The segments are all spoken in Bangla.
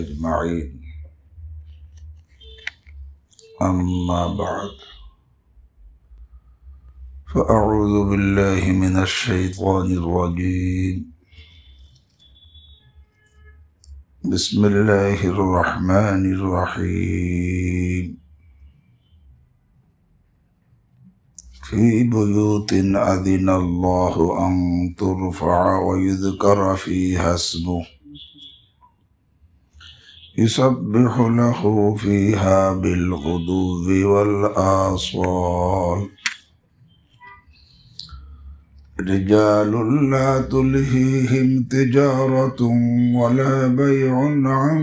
أجمعين. أما بعد، فأعوذ بالله من الشيطان الرجيم. بسم الله الرحمن الرحيم. في بيوت أذن الله أن ترفع ويذكر فيها اسمه يسبح له فيها بالغدو والآصال رجال لا تلهيهم تجارة ولا بيع عن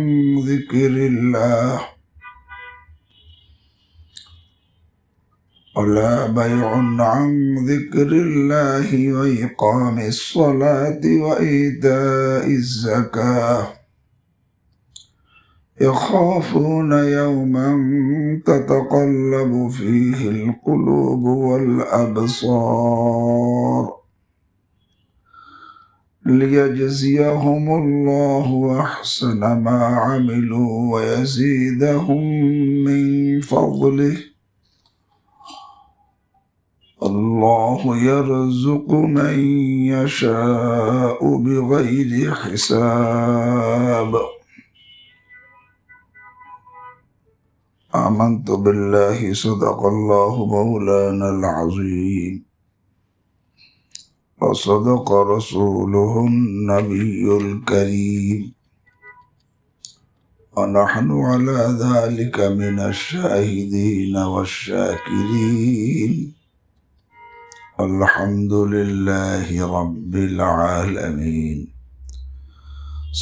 ذكر الله وإقام الصلاة وإيتاء الزكاة يخافون يوما تتقلب فيه القلوب والأبصار ليجزيهم الله أحسن ما عملوا ويزيدهم من فضله الله يرزق من يشاء بغير حساب. آمنت بالله صدق الله مولانا العظيم وصدق رسوله النبي الكريم ونحن على ذلك من الشاهدين والشاكرين الحمد لله رب العالمين.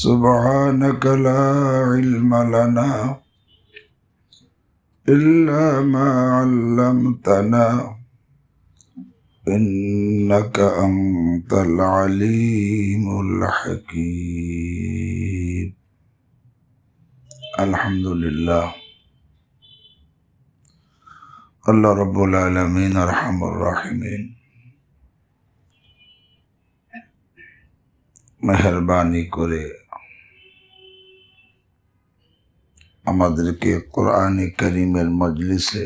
سبحانك لا علم لنا إلا ما علمتنا إنك أنت العليم الحكيم. الحمد لله. الله رب العالمين أرحم الراحمين মেহেরবানি করে আমাদেরকে কোরআনে কারীমের মজলিসে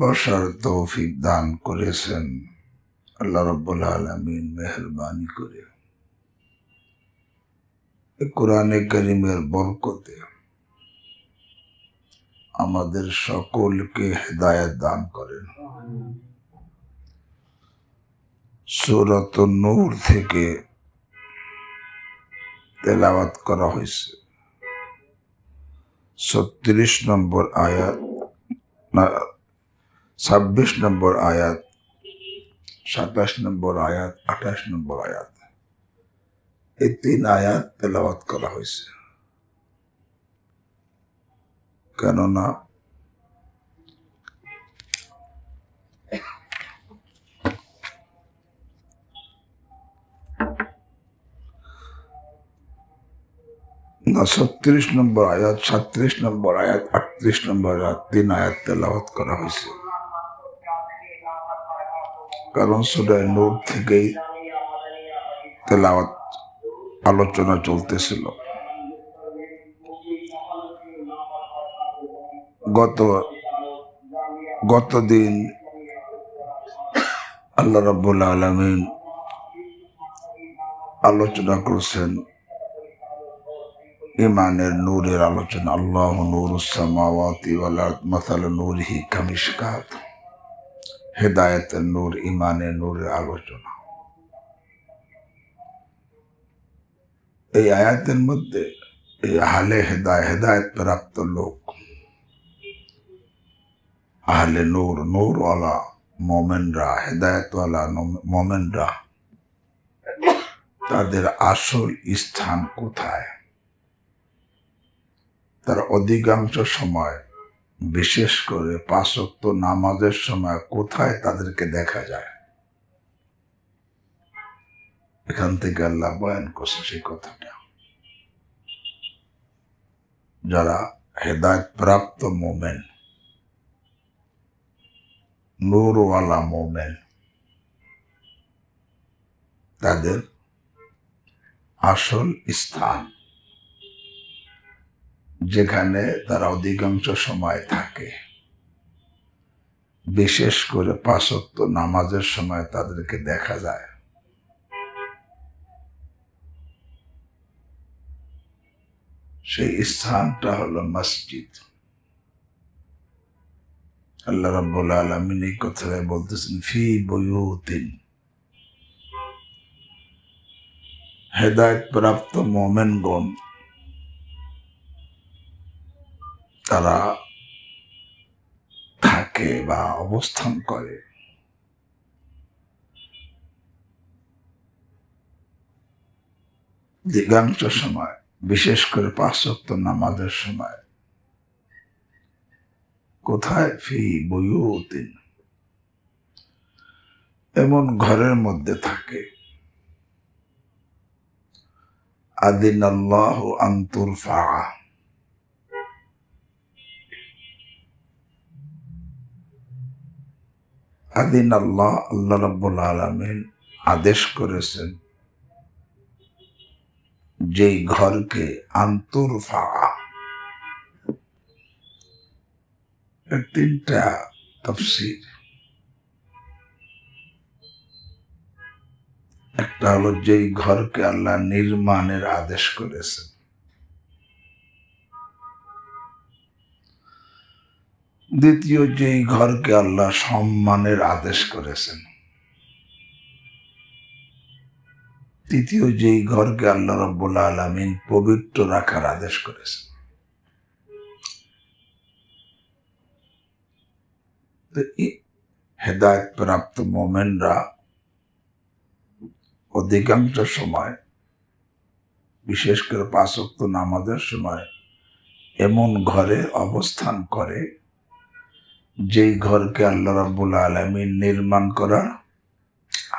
বসার তৌফিক দান করেছেন। আল্লাহ রাব্বুল আলামিন মেহেরবানি করে কোরআনে কারীমের বরকতে আমাদের সকলকে হেদায়েত দান করেন। সূরাত নূর থেকে তেলাওয়াত করা হয়েছে 36 নম্বর আয়াত, 26 নম্বর আয়াত, 27 নম্বর আয়াত, 28 নম্বর আয়াত। এই 3 আয়াত তেলাওয়াত করা হয়েছে। কেননা না 36 নম্বর আয়াত, 37 নম্বর আয়াত, 38 নম্বর আয়াত, 3 আয়াত তেলাওয়াত করা হয়েছে। কারণ সূরা নূর থেকেই তেলাওয়াত আলোচনা চলতেছিল। গতদিন আল্লাহ রাব্বুল আলামিন আলোচনা করছেন ইমানের নূরের আলোচনা। আল্লাহু নূরুস সামাওয়াতি ওয়াল আরদ মাসালু নূরিহি কামিশকাত। হেদায়েতের নূর, ইমানের নূরের আলোচনা। এই আয়াতের মধ্যে এই আহলে হেদায়েত প্রাপ্ত লোক, আহলে নূর, নূরওয়ালা মোমেনরা, হেদায়েতওয়ালা মোমেনরা, তাদের আসল স্থান কোথায়, তারা অধিকাংশ সময়, বিশেষ করে 5 ওয়াক্ত নামাজের সময় কোথায় তাদেরকে দেখা যায়, এখান থেকে আল্লাহ বয়ান করছে সেই কথাটা। যারা হেদায়েত প্রাপ্ত মোমেন, নূরওয়ালা মোমেন, তাদের আসল স্থান, যেখানে তারা অধিকাংশ সময় থাকে। বিশেষ করে 5 ওয়াক্ত নামাজের সময় তাদেরকে দেখা যায়। সেই স্থানটা হলো মসজিদ। আল্লাহ রাব্বুল আলামিন এই কথায় বলতেছেন, ফি বুয়ুতিন, হেদায়েত প্রাপ্ত মুমিনগণ তারা থাকে বা অবস্থান করে অধিকাংশ সময়, বিশেষ করে 5 ওয়াক্ত নামাজের সময়। কোথায়? ফি বুয়ুতিন, এমন ঘরের মধ্যে থাকে। আযিনাল্লাহু আন তুরফা, আযিনাল্লাহ, আল্লাহ রাব্বুল আলামিন আদেশ করেছেন যেই ঘরকে আন্তুরফা। এর 3টা তাফসীর। একটা হলো যেই ঘরকে আল্লাহ নির্মাণের আদেশ করেছেন, দ্বিতীয় যেই ঘরকে আল্লাহ সম্মানের আদেশ করেছেন, তৃতীয় যেই ঘরকে আল্লাহ রাব্বুল আলামিন পবিত্র রাখার আদেশ করেছেন। হেদায়েত প্রাপ্ত মুমিনরা অধিকাংশ সময়, বিশেষ করে 5 ওয়াক্ত নামাজের সময় এমন ঘরে অবস্থান করে যেই ঘরকে আল্লাহ রাব্বুল আলামিন নির্মাণ করার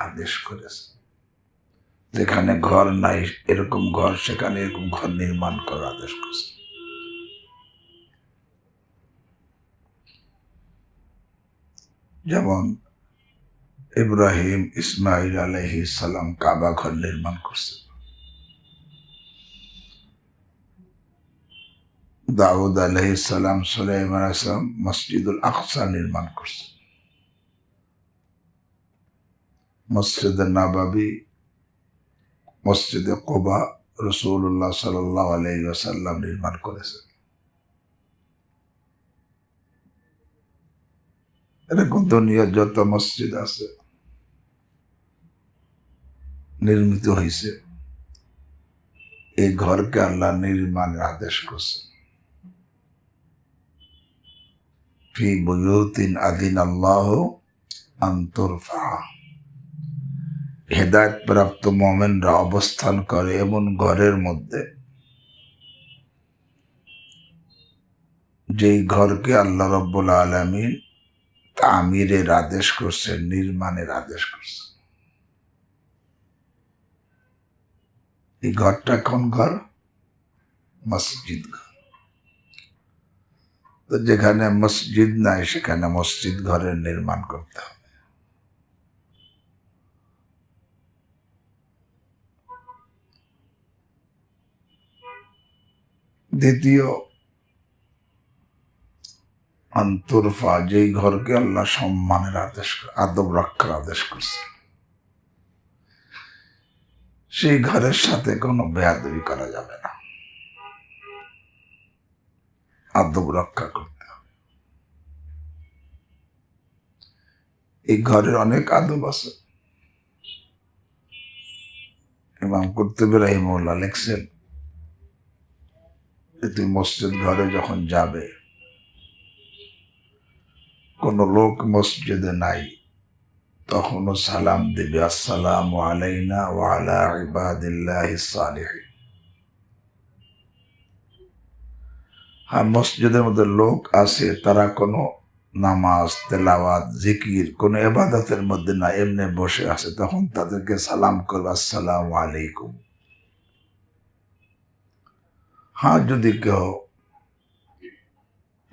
আদেশ করেছে। যেখানে ঘর নাই এরকম ঘর, সেখানে এরকম ঘর নির্মাণ করার আদেশ করেছে। যেমন ইব্রাহিম ইসমাইল আলাইহিস সালাম কাবা ঘর নির্মাণ করছে, দাউদ আলাইহিস সালাম, সুলাইমান আলাইহিস সালাম মসজিদুল আকসা নির্মাণ করছে, মসজিদে নববী, মসজিদে কুবা রাসূলুল্লাহ সাল্লাল্লাহু আলাইহি ওয়াসাল্লাম নির্মাণ করেছে। এরকম দুনিয়ার যত মসজিদ আছে নির্মিত হয়েছে, এই ঘরকে আল্লাহ নির্মাণের আদেশ করছে। ফি বুয়ুতিন আযিনাল্লাহু আন তুরফা, হেদায়েত প্রাপ্ত মুমিনরা অবস্থান করে এমন ঘরের মধ্যে যেই ঘরকে আল্লাহ রাব্বুল আলামিন তামিরের আদেশ করছে, নির্মাণের আদেশ করছে। এই ঘরটা কোন ঘর? মসজিদ ঘর। তো যেখানে মসজিদ নাই সেখানে মসজিদ ঘরের নির্মাণ করতে হবে। দ্বিতীয়, আন্তরফা, যেই ঘরকে আল্লাহ সম্মানের আদেশ, আদব রক্ষার আদেশ করছে, সেই ঘরের সাথে কোনো বেয়াদবি করা যাবে না, আদব রক্ষা করতে হবে। এই ঘরের অনেক আদব আছে। ইমাম কুরতুবী রাহিমাহুল্লাহ লিখছেন, তুই মসজিদ ঘরে যখন যাবে, কোন লোক মসজিদে নাই, তখনও সালাম দিবে, আসসালামু আলাইনা ওয়া আলা ইবাদিল্লাহিস সালিহিন। হ্যাঁ, মসজিদের মধ্যে লোক আছে, তারা কোনো নামাজ, তেলাওয়াত, জিকির, কোনো ইবাদতের মধ্যে না, এমনি বসে আছে, তখন তাদেরকে সালাম করবে, আসসালামু আলাইকুম। হ্যাঁ, যদি কেউ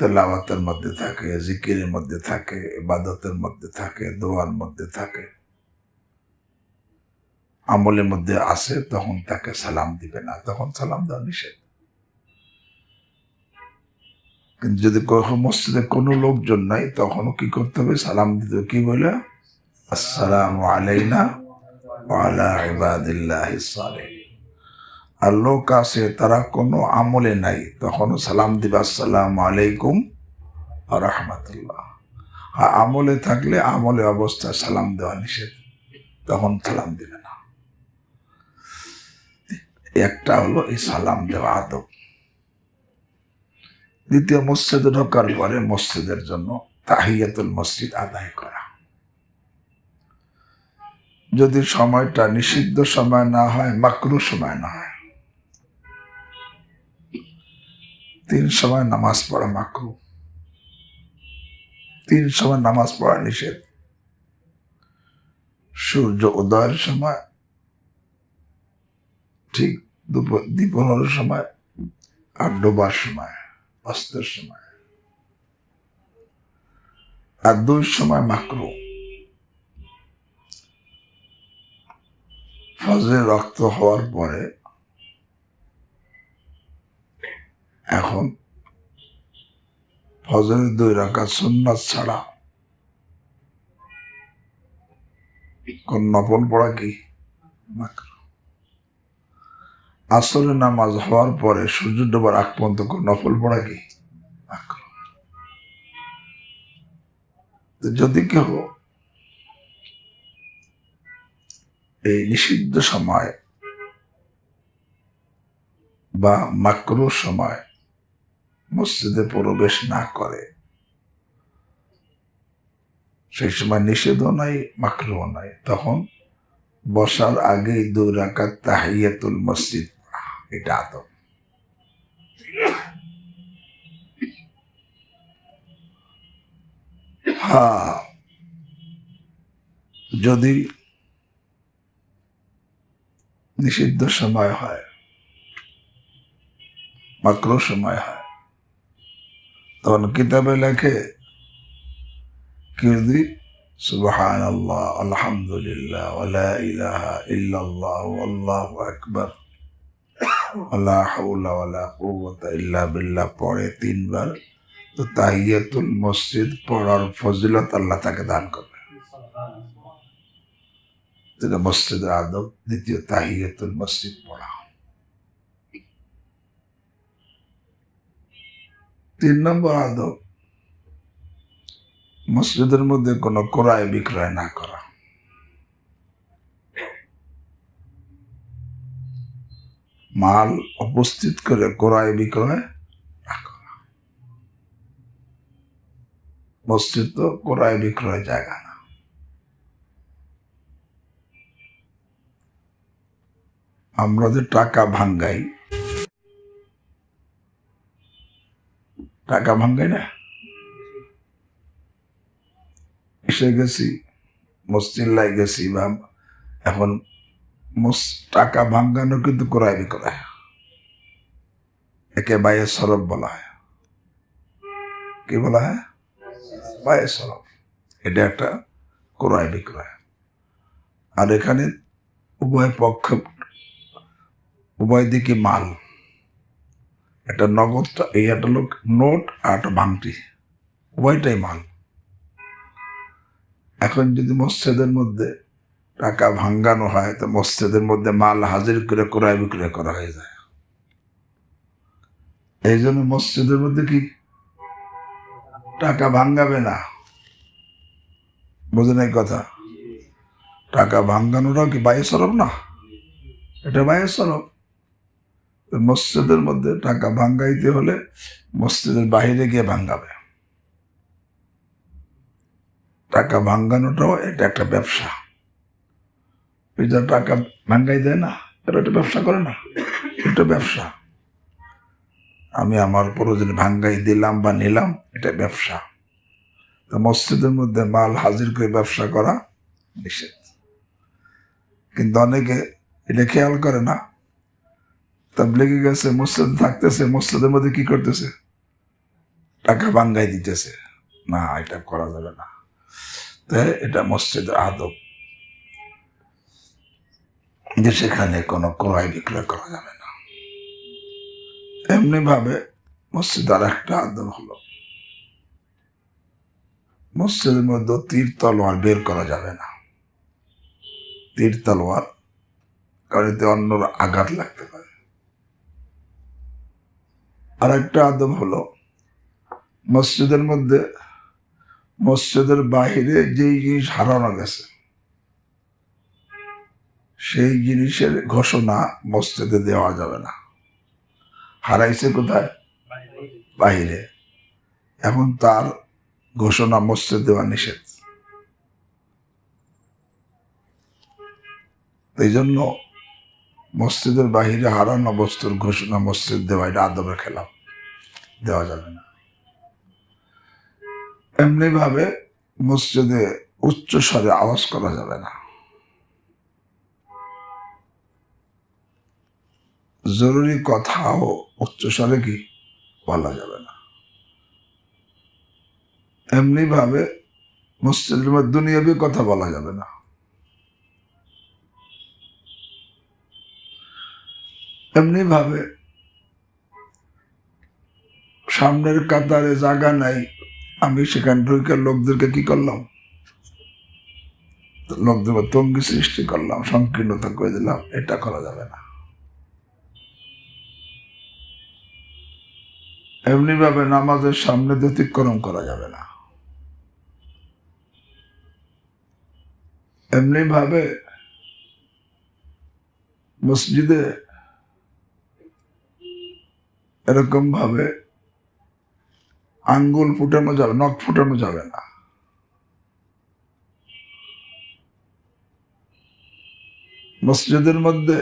তেলাওয়াতের মধ্যে থাকে, জিকিরের মধ্যে থাকে, ইবাদতের মধ্যে থাকে, দোয়ার মধ্যে থাকে, আমলের মধ্যে আছে তখন তাকে সালাম দিবে না, তখন সালাম দেওয়া নিষেধ। কিন্তু যদি মসজিদে কোনো লোকজন নাই তখনও কি করতে হবে? সালাম দিতে হবে। কি বলে? আসসালামু আলাইনা ওয়া আলা ইবাদিল্লাহিস সালিহিন। আর লোক আছে তারা কোনো আমলে নাই, তখনও সালাম দিবে আসসালামু আলাইকুম ওয়া রাহমাতুল্লাহ। আর আমলে থাকলে আমলে অবস্থায় সালাম দেওয়া নিষেধ, তখন সালাম দিবে না। একটা হলো এই সালাম দেওয়া আদব। দ্বিতীয়, মসজিদে ঢোকার পরে মসজিদের জন্য তাহিয়াতুল মসজিদ আদায় করা। যদি সময়টা নিষিদ্ধ সময় না হয়, মাকরু সময় না হয়, 3 সময় নামাজ পড়া মাকরু, 3 সময় নামাজ পড়া নিষেধ। সূর্য উদয়ের সময়, ঠিক দ্বিপহরের সময়, আর ডোবার সময়, অস্তের সময়। আর 2 সময় মাকরু, ফজরের রক্ত হওয়ার পরে। এখন ফজরের 2 রাকাত সুন্নাত ছাড়া কোন নফল পড়া কি মাকরু। আসরের নামাজ হওয়ার পরে সূর্য ডোবার আগ পর্যন্ত কোন নফল পড়া কি মাকরু। যদি কেউ এই নিষিদ্ধ সময় বা মাকরু সময় মসজিদে প্রবেশ না করে, সেই সময় নিষেধও নাই মাকরুও নাই, তখন বসার আগে 2 রাকাত তাহিয়াতুল মসজিদ পড়া, এটা আদব। হ্যাঁ, যদি নিষিদ্ধ সময় হয়, মাকরু সময় হয়, তখন কিতাবে লেখে কি যদি সুবহানাল্লাহ, আলহামদুলিল্লাহ, ওয়ালা ইলাহা ইল্লাল্লাহ, আল্লাহু আকবার, ওয়ালা হাওলা ওয়ালা কুওয়াতা ইল্লা বিল্লাহ পড়ে 3 বার, তো তাহিয়াতুল মসজিদ পড়ার ফজিলত আল্লাহ তাকে দান করবে। যেটা মসজিদের আদব। দ্বিতীয়, তাহিয়াতুল মসজিদ পড়া। 3 নম্বর আদব, মসজিদের মধ্যে কোনো ক্রয় বিক্রয় না করা। মাল উপস্থিত করে ক্রয় বিক্রয় না করা। মসজিদ তো ক্রয় বিক্রয় জায়গা না। আমরা যে টাকা ভাঙ্গাই না, এসে গেছি মসজিল্লায় গেছি, বা এখন টাকা ভাঙ্গানো কিন্তু ক্রয় বিক্রয়, একে বায়ে সরব বলা হয়। কি বলা হয়? বায়ে সরব। এটা একটা ক্রয় বিক্রয়। আর এখানে উভয় পক্ষ, উভয় দিকে মাল, একটা নগদটা, এই একটা লোক নোট আর একটা ভাঙটি, উভয়টাই মাল। এখন যদি মসজিদের মধ্যে টাকা ভাঙ্গানো হয়, তো মসজিদের মধ্যে মাল হাজির করে ক্রয় বিক্রয় করা হয়ে যায়। এই জন্য মসজিদের মধ্যে কি টাকা ভাঙ্গাবে না। বোঝেন এই কথা? টাকা ভাঙ্গানোটাও কি বায়ে সরব না? এটা বায়ে সরব। মসজিদের মধ্যে টাকা ভাঙ্গাইতে হলে মসজিদের বাহিরে গিয়ে ভাঙ্গাবে। টাকা ভাঙ্গানোটাও এটা একটা ব্যবসা। টাকা ভাঙ্গাই দেয় না, এটা একটা ব্যবসা করে না, এটা ব্যবসা। আমি আমার প্রয়োজনে ভাঙ্গাই দিলাম বা নিলাম, এটা ব্যবসা। তো মসজিদের মধ্যে মাল হাজির করে ব্যবসা করা নিষেধ। কিন্তু অনেকে এটা খেয়াল করে না, তাবলীগে গেছে, মসজিদে থাকতেছে, মসজিদের মধ্যে কি করতেছে? টাকা ভাঙ্গাই দিতেছে। না, এটা করা যাবে না। তাই এটা মসজিদের আদব। যে সেখানে কোনো ক্রয় বিক্রয় করা যাবে না। এমনি ভাবে মসজিদ আর একটা আদব হলো, মসজিদের মধ্যে তীর তলোয়ার বের করা যাবে না। তীর তলোয়ার, কারণ এতে অন্যর আঘাত লাগতে পারে। আর একটা আদব হলো, মসজিদের মধ্যে মসজিদের বাহিরে যেই জিনিস হারানো গেছে সেই জিনিসের ঘোষণা মসজিদে দেওয়া যাবে না। হারাইছে কোথায়? বাহিরে। এখন তার ঘোষণা মসজিদ দেওয়া নিষেধ। এই জন্য মসজিদের বাহিরে হারানো বস্তুর ঘোষণা মসজিদ দেওয়া, এটা আদবের খেলাফ, দেওয়া যাবে না। এমনি ভাবে মসজিদে উচ্চ স্বরে আওয়াজ করা যাবে না। জরুরি কথাও উচ্চ স্বরে কি বলা যাবে না। এমনি ভাবে মসজিদের মধ্যে দুনিয়াবি কথা বলা যাবে না। এমনি ভাবে সামনের কাতারে জায়গা নাই, আমি সেখানে ঢুকে লোকদেরকে কি করলাম, লোকদের তঙ্গি সৃষ্টি করলাম, সংকীর্ণতা করে দিলাম, এটা করা যাবে না। এমনি ভাবে নামাজের সামনে ব্যতিক্রম করা যাবে না। এমনি ভাবে মসজিদে এরকম ভাবে আঙ্গুল ফুটানো যাবে, নখ ফুটানো যাবে না। মসজিদের মধ্যে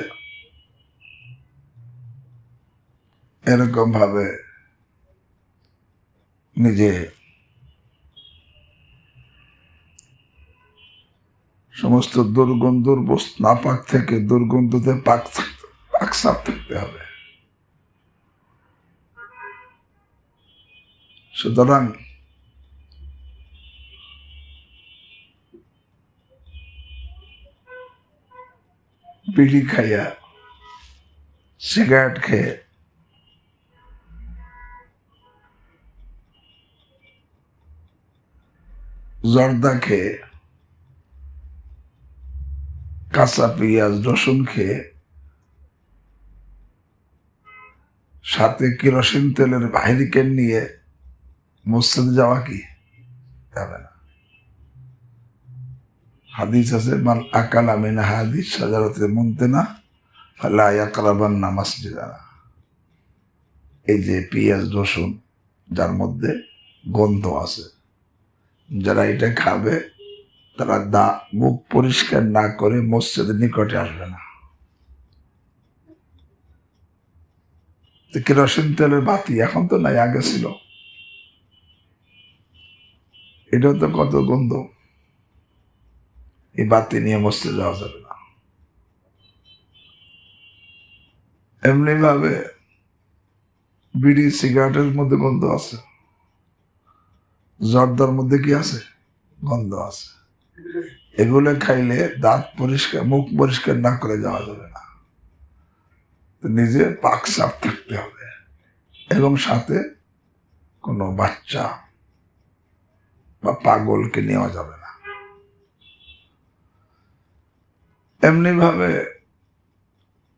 এরকম ভাবে নিজে সমস্ত দুর্গন্ধর নাপাক থেকে দুর্গন্ধতে পাক সাফ থাকতে হবে। সুতরাং বিড়ি খাইয়া, সিগারেট খেয়ে, জর্দা খেয়ে, কাঁচা পেঁয়াজ রসুন খেয়ে, সাথে কেরোসিন তেলের হেরিকেন নিয়ে মসজিদে যাওয়া কি যাবে না। হাদিস আছে, মান আকালা মিন হাদিস শাজারাতে মুনতিনা ফালা ইয়াকরাবান্না মাসজিদানা। এই যে পেঁয়াজ রসুন যার মধ্যে গন্ধ আছে, যারা এটা খাবে তারা মুখ পরিষ্কার না করে মসজিদের নিকটে আসবে না। কেরোসিন তেলের বাতি এখন তো নাই, আগে ছিল। এটাও তো কত গন্ধ, এই বাতি নিয়ে মসজিদে যাওয়া যাবে না। এমনি ভাবে বিড়ি সিগারেটের মধ্যে গন্ধ আছে, জর্দার মধ্যে কি আছে, গন্ধ আছে। এগুলো খাইলে দাঁত পরিষ্কার, মুখ পরিষ্কার না করে যাওয়া যাবে না। নিজে পাক সাফ থাকতে হবে, এবং সাথে কোনো বাচ্চা বা পাগলকে নেওয়া যাবে না। এমনি ভাবে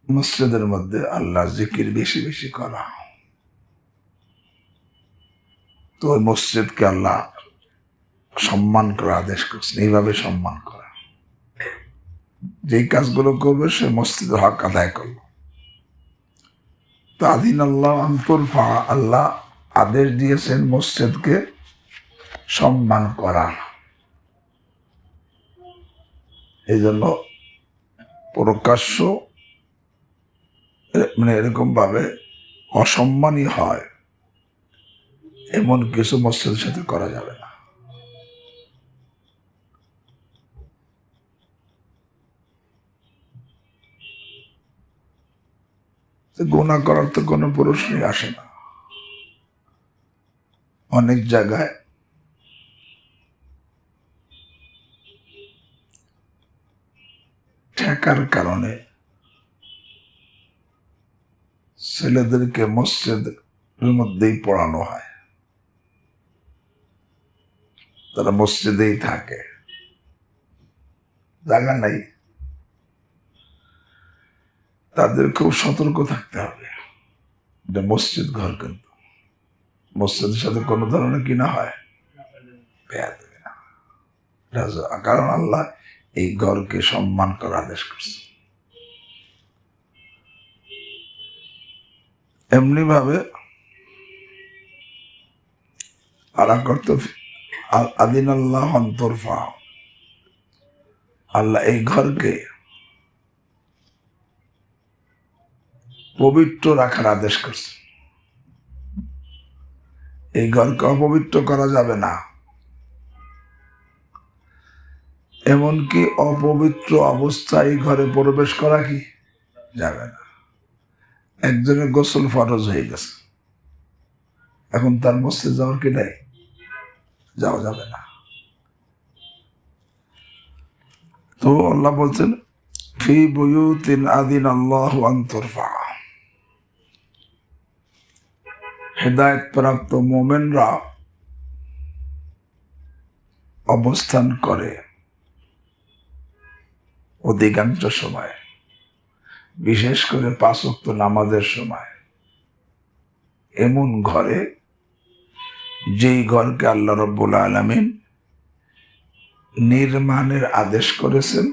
মসজিদের মধ্যে আল্লাহ জিকির বেশি বেশি করা। তো ওই মসজিদকে আল্লাহ সম্মান করা আদেশ করছেন, এইভাবে সম্মান করা। যেই কাজগুলো করবে সে মসজিদের হক আদায় করলো। তো আদিন আল্লাহ আন্তরফা, আল্লাহ আদেশ দিয়েছেন মসজিদকে সম্মান করা। এই জন্য প্রকাশ্য মানে এরকম ভাবে অসম্মানই হয় এমন কিছু মসজিদের সাথে করা যাবে না। গুনাহ করার তো কোনো প্রশ্নই আসে না। অনেক জায়গায় ঠেকার কারণে ছেলেদেরকে মসজিদের মধ্যেই পড়ানো হয়, তারা মসজিদেই থাকে, জায়গা নাই। তাদের খুব সতর্ক থাকতে হবে। এটা মসজিদ ঘর, কিন্তু মসজিদের সাথে কোনো ধরনের কি না হয়, বেয়াদবি না। কারণ আল্লাহ এই ঘরকে সম্মান করার আদেশ করছে। এমনি ভাবে আদিন আল্লাহ অন্তরফা, আল্লাহ এই ঘরকে পবিত্র রাখার আদেশ করছে। এই ঘরকে অপবিত্র করা যাবে না, এমনকি অপবিত্র অবস্থায় এই ঘরে প্রবেশ করা কি যাবে না। একজনের গোসল ফরজ হয়ে গেছে, এখন তার মসজিদ যাওয়ার কি নেই, যাওয়া যাবে না। তো আল্লাহ বলছেন ফি বুয়ুতিন আদিন আল্লাহু আন তুরফা, হেদায়েত প্রাপ্ত মোমেনরা অবস্থান করে অধিকাংশ সময়, বিশেষ করে 5 ওয়াক্ত নামাজের সময়, এমন ঘরে যেই ঘরকে আল্লাহ রাব্বুল আলামিন নির্মাণের আদেশ করেছেন,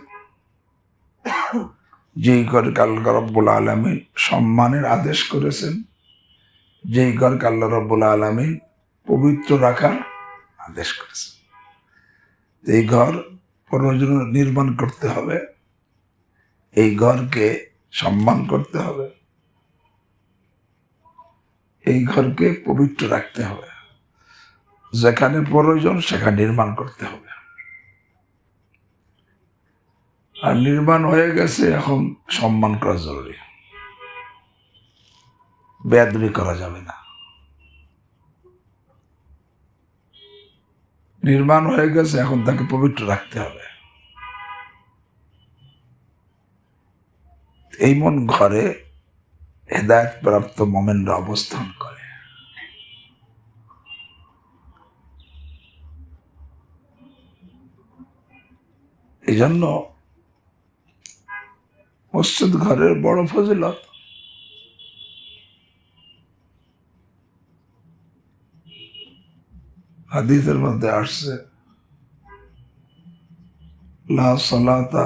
যেই ঘরকে আল্লাহ রাব্বুল আলামিন সম্মানের আদেশ করেছেন, যেই ঘরকে আল্লাহ রাব্বুল আলামিন পবিত্র রাখার আদেশ করেছেন। এই ঘর প্রয়োজন নির্মাণ করতে হবে, এই ঘরকে সম্মান করতে হবে, এই ঘরকে পবিত্র রাখতে হবে, যেখানে প্রয়োজন সেখানে নির্মাণ করতে হবে। আর নির্মাণ হয়ে গেছে, এখন সম্মান করা জরুরি, বেয়াদবি করা যাবে না। নির্মাণ হয়ে গেছে, এখন তাকে পবিত্র রাখতে হবে। এই মন ঘরে হেদায়েত প্রাপ্ত মোমেনরা অবস্থান করে। এই জন্য মসজিদ ঘরের বড় ফজিলত। হাদিসের মধ্যে আসছে লা সালাতা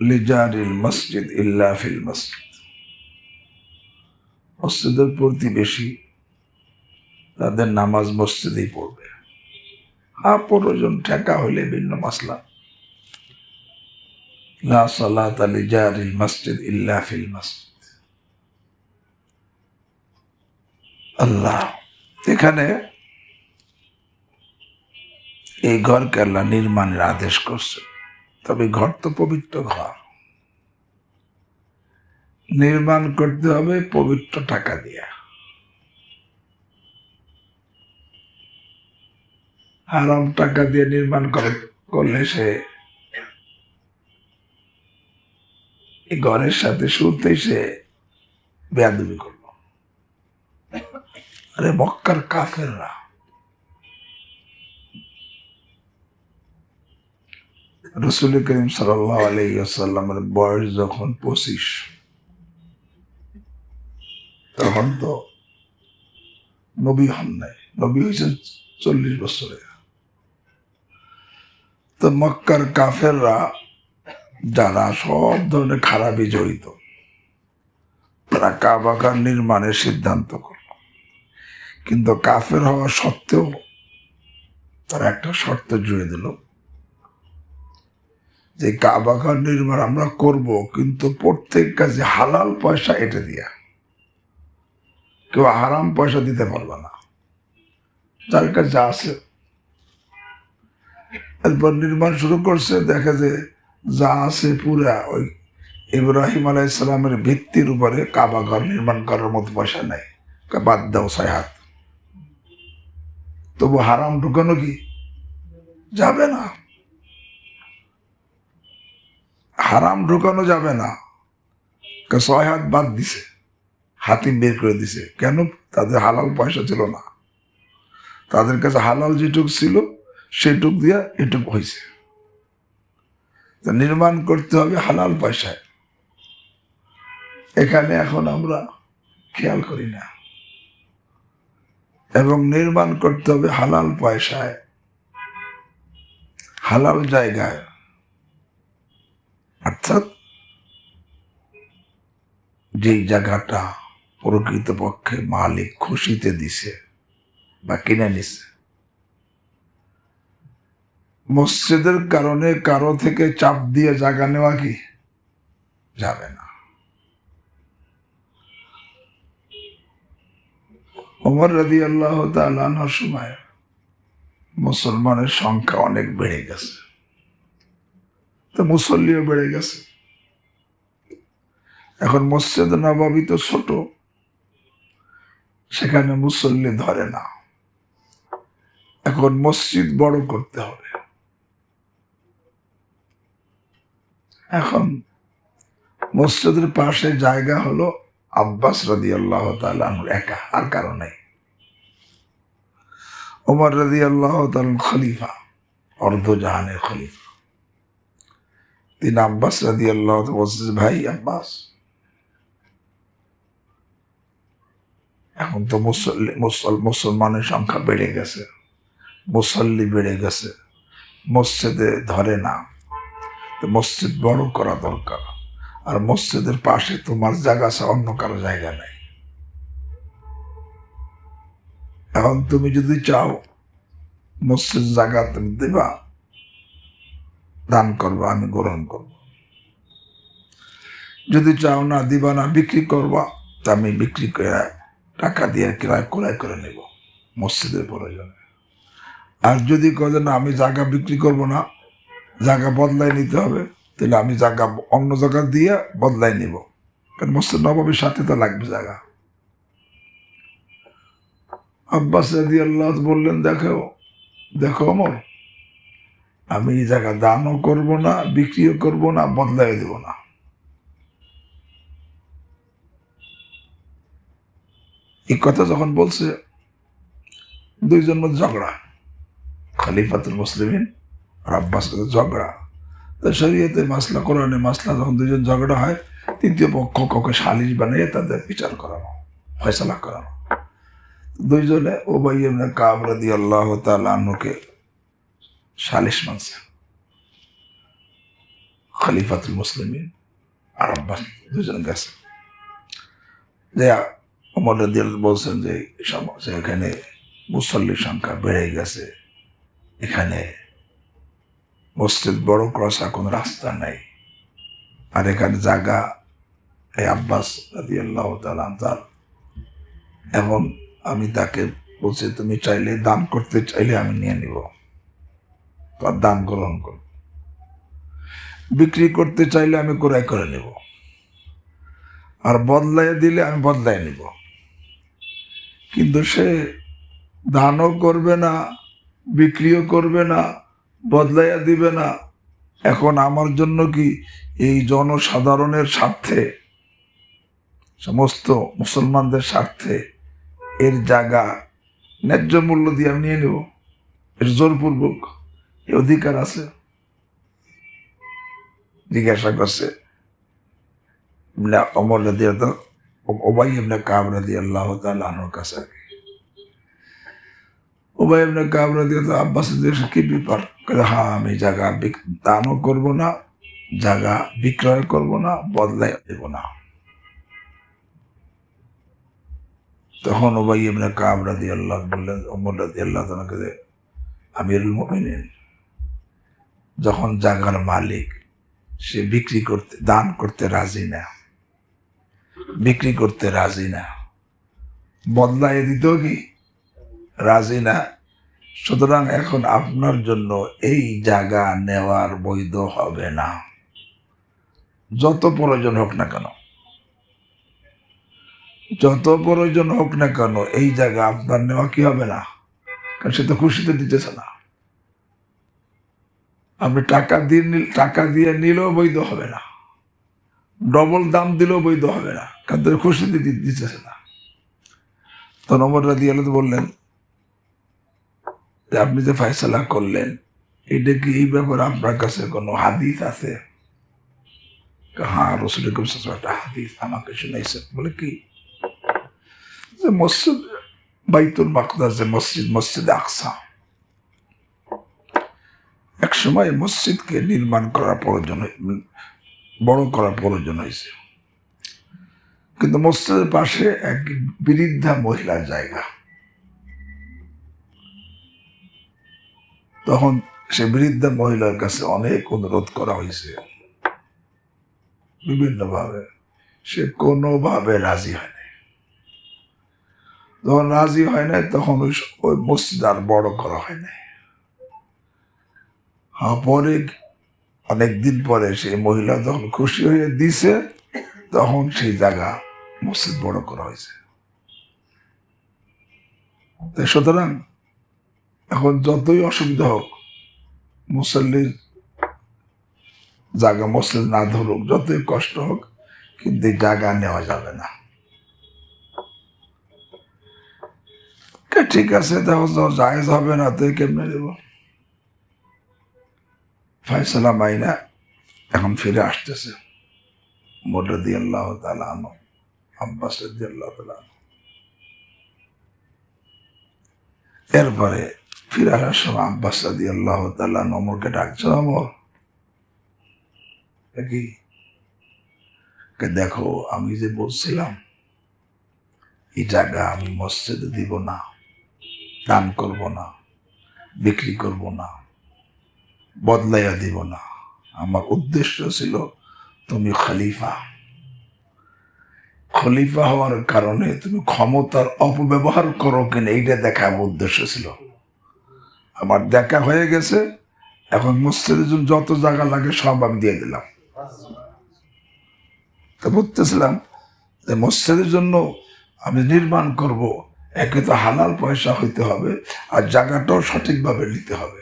লিজারিল মসজিদ ইল্লা ফিল মসজিদ, মসজিদের প্রতিবেশী তাদের নামাজ মসজিদেই পড়বে। প্রয়োজন ঠেকা হইলে ভিন্ন মাসলা। লা সালাতা লিজারিল মসজিদ ইল্লা ফিল মসজিদ। আল্লাহ এখানে এই ঘরকে আল্লাহ নির্মাণের আদেশ করছে, তবে ঘর তো পবিত্র ঘর, নির্মাণ করতে হবে পবিত্র টাকা দিয়া। হারাম টাকা দিয়ে নির্মাণ করলে সে এই ঘরের সাথে শুরুতেই সে বেয়াদবি করল। আরে মক্কার কাফেররা রাসূল করিম সাল্লাল্লাহু আলাইহি ওয়াসাল্লামের বয়স যখন 25, তখন তো নবী হন নাই, নবী হয়েছেন 40 বছরে। তো মক্কার কাফেররা যারা সব ধরনের খারাপি জড়িত, তারা কাবা ঘর নির্মাণের সিদ্ধান্ত করল। কিন্তু কাফের হওয়া সত্ত্বেও তারা একটা শর্ত জুড়ে দিল যে কাবা ঘর নির্মাণ আমরা করব, কিন্তু প্রত্যেক কাজে হালাল পয়সা এটা দিয়া, কেউ হারাম পয়সা দিতে পারবে না, যার কাছে যা আছে। এরপর নির্মাণ শুরু করছে, দেখে যে যা আছে পুরা ওই ইব্রাহিম আলাইহিসসালামের ভিত্তির উপরে কাবা ঘর নির্মাণ করার মতো পয়সা নেই, বাদ দাও 6 হাত। তবু হারাম ঢুকানো কি যাবে না, হারাম ঢুকানো যাবে না, 6 হাত বাদ দিছে। হাতিম বের করে দিছে। কেন? তাদের হালাল পয়সা ছিল না, তাদের কাছে হালাল যেটুক ছিল সেটুক দিয়া এটুক হয়েছে। তা নির্মাণ করতে হবে হালাল পয়সায়। এখানে এখন আমরা খেয়াল করি না, এবং নির্মাণ করতে হবে হালাল পয়সায়, হালাল জায়গায়। অর্থাৎ যেই জায়গাটা প্রকৃতপক্ষে মালিক খুশিতে দিছে বা কিনে নিছে। মসজিদের কারণে কারো থেকে চাপ দিয়ে জায়গা নেওয়া কি যাবে না। ওমর রাদিয়াল্লাহু তাআলা আনহুর সময় মুসলমানের সংখ্যা অনেক বেড়ে গেছে, তো মুসল্লিও বেড়ে গেছে। এখন মসজিদ নববী তো ছোট, সেখানে মুসল্লি ধরে না। এখন মসজিদ বড় করতে হবে। এখন মসজিদের পাশে জায়গা হলো আব্বাস রাদিয়াল্লাহু তাআলা আনহুর একা, আর কারো নেই। ওমর রাদিয়াল্লাহু তাআলা খলিফা, অর্ধজাহানের খলিফা। তিনি আব্বাস রাদিয়াল্লাহু তাআলা বলছে, ভাই আব্বাস, এখন তো মুসলমানের সংখ্যা বেড়ে গেছে, মুসল্লি বেড়ে গেছে, মসজিদে ধরে না, তো মসজিদ বড় করা দরকার। আর মসজিদের পাশে তোমার জায়গা আছে, অন্য কারো জায়গা নেই। এখন তুমি যদি চাও মসজিদ জায়গা তুমি দিবা, দান করবা, আমি গ্রহণ করব। যদি চাও না দিবা না, বিক্রি করবা, তা আমি বিক্রি করে টাকা দিয়ে ক্রয় করে নেব মসজিদের প্রয়োজনে। আর যদি কয়ে না আমি জায়গা বিক্রি করব না, জায়গা বদলাই নিতে হবে, তাহলে আমি জায়গা অন্য জায়গা দিয়ে বদলাই নিব, কারণ মসজিদ নববীর সাথে তো লাগবে জায়গা। আব্বাস রাদিয়াল্লাহু বললেন, দেখো ওমর, আমি এই জায়গা দানও করব না, বিক্রিও করব না, বদলাই দেব না। এই কথা যখন বলছে, দুইজন মধ্যে ঝগড়া, খলিফাতুল মুসলিমিন আর আব্বাস ঝগড়া। তো শরীয়তে মাসলা, কোরআনে মাসলা, যখন দুইজন ঝগড়া হয়, তৃতীয় পক্ষ কাউকে সালিশ বানিয়ে তাদের বিচার করানো, ফয়সালা করানো। দুইজনে উবাই ইবনে কাব রাদিয়াল্লাহু তাআলা আনহুকে সালিশ মানছে, খলিফাতুল মুসলিমিন আর আব্বাস দুজন গেছে। যে ওমর রাদিয়াল্লাহু বলছেন যে এখানে মুসল্লির সংখ্যা বেড়ে গেছে, এখানে মসজিদ বড় করার কোনো রাস্তা নেই, আর এখানে জায়গা এই আব্বাস রাদিয়াল্লাহু তাআলা তার। এখন আমি তাকে বলছি, তুমি চাইলে দান করতে চাইলে আমি নিয়ে নিব, তার দান গ্রহণ করব। বিক্রি করতে চাইলে আমি ক্রয় করে নেব, আর বদলাই দিলে আমি বদলাই নিব। কিন্তু সে দানও করবে না, বিক্রিও করবে না, বদলাইয়া দিবে না। এখন আমার জন্য কি এই জনসাধারণের স্বার্থে, সমস্ত মুসলমানদের স্বার্থে এর জায়গা ন্যায্য মূল্য দিয়ে আমি নিয়ে নেব? এর জোরপূর্বক এ অধিকার আছে? জিজ্ঞাসা করছে ওমর রাদিয়াল্লাহু, উবাই ইবনে কাব রাদিয়াল্লাহু তাআলা আনহুর কাছে। উবাই ইবনে কাব রাদিয়াল্লাহু আব্বাসের জিজ্ঞাসা, কি ব্যাপার? হ্যাঁ, আমি জায়গা দানও করবো না, জায়গা বিক্রয় করব না, বদলাই দেব না। তখন উবাই ইবনে কাব রাদিয়াল্লাহু বললেন, ওমর রাদিয়াল্লাহু তাআলাকে, আমিরুল মুমিনিন, যখন জায়গার মালিক সে বিক্রি করতে, দান করতে রাজি না, বিক্রি করতে রাজি না, বদলাই দিতেও কি রাজি না, সুতরাং এখন আপনার জন্য এই জায়গা নেওয়ার বৈধ হবে না, যত প্রয়োজন হোক না কেন, যত প্রয়োজন হোক না কেন, এই জায়গা আপনার নেওয়া কি হবে না, কারণ সে তো খুশিতে দিতেছে না। আপনি টাকা দিয়ে নিলেও বৈধ হবে না, ডবল দাম দিলেও বৈধ হবে না, কিন্তু খুশি দিতেছে না। তখন ওমর রাদিয়াল্লাহু আনহু বললেন যে আপনি যে ফয়সালা করলেন এটা কি এই ব্যাপারে আপনার কাছে কোনো হাদিস আছে? হ্যাঁ, রাসূল করিম সাল্লাল্লাহু আলাইহি ওয়াসাল্লাম একটা হাদিস আমাকে শুনাইছেন। বলে কি? যে মসজিদ বাইতুল মাকদাস, যে মসজিদ আকসা, এক সময় মসজিদকে নির্মাণ করার প্রয়োজন, বড় করার প্রয়োজন হয়েছে, কিন্তু মসজিদের পাশে এক বৃদ্ধা মহিলার জায়গা। তখন সে বৃদ্ধা মহিলার কাছে অনেক অনুরোধ করা হয়েছে বিভিন্নভাবে, সে কোনোভাবে রাজি হয় নাই। যখন রাজি হয় নাই তখন ওই মসজিদ আর বড় করা হয় নাই। পরে অনেকদিন পরে সেই মহিলা যখন খুশি হয়ে দিছে তখন সেই জায়গা মসজিদ বড় করা হয়েছে। সুতরাং এখন যতই অসুবিধা হোক, মুসল্লির জায়গা মসজিদ না ধরুক, যতই কষ্ট হোক, কিন্তু জায়গা নেওয়া যাবে না। ঠিক আছে, তখন জায়েজ হবে না তো কেমনে দেব? ফয়সালা মাইনা এখন ফিরে আসতেছে ওমর রাদিয়াল্লাহু তাআলা আনহু, আব্বাস রাদিয়াল্লাহু তাআলা আনহু। এরপরে ফিরে আসার সময় আব্বাস রাদিয়াল্লাহু তাআলা আনহু ওমরকে ডাকছে, ওমর কি দেখো, আমি যে বলছিলাম এই জায়গা আমি মসজিদে দিব না, দান করব না, বিক্রি করব না, বদলাইয়া দিব না। আমার উদ্দেশ্য ছিল তুমি খলিফা হওয়ার কারণে তুমি ক্ষমতার অপব্যবহার করো কিনা এইটা দেখা আমার উদ্দেশ্য ছিল। আমার দেখা হয়ে গেছে, এখন মসজিদের জন্য যত জায়গা লাগে সব আমি দিয়ে দিলাম। তো বলতেছিলাম যে মসজিদের জন্য আমি নির্মাণ করব, একে তো হালাল পয়সা হইতে হবে, আর জায়গাটাও সঠিকভাবে নিতে হবে।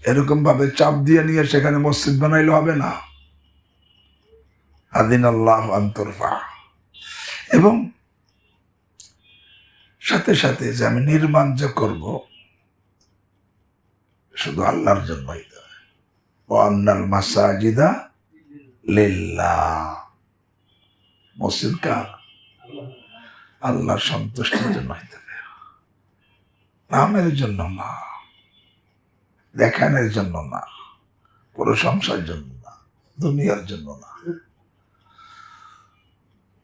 এরকম ভাবে চাপ দিয়ে নিয়ে সেখানে মসজিদ বানাইলে হবে না। আদিন আল্লাহ আন্তরফা, এবং সাথে সাথে যে আমি নির্মাণ যে করব শুধু আল্লাহর জন্য হইতে হবে। ও আন্নাল মাসাজিদা লিল্লাহ, মসজিদ কার? আল্লাহর সন্তুষ্টির জন্য হইতে হবে, নামের জন্য না, দেখানোর জন্য না, প্রশংসার জন্য না, দুনিয়ার জন্য না।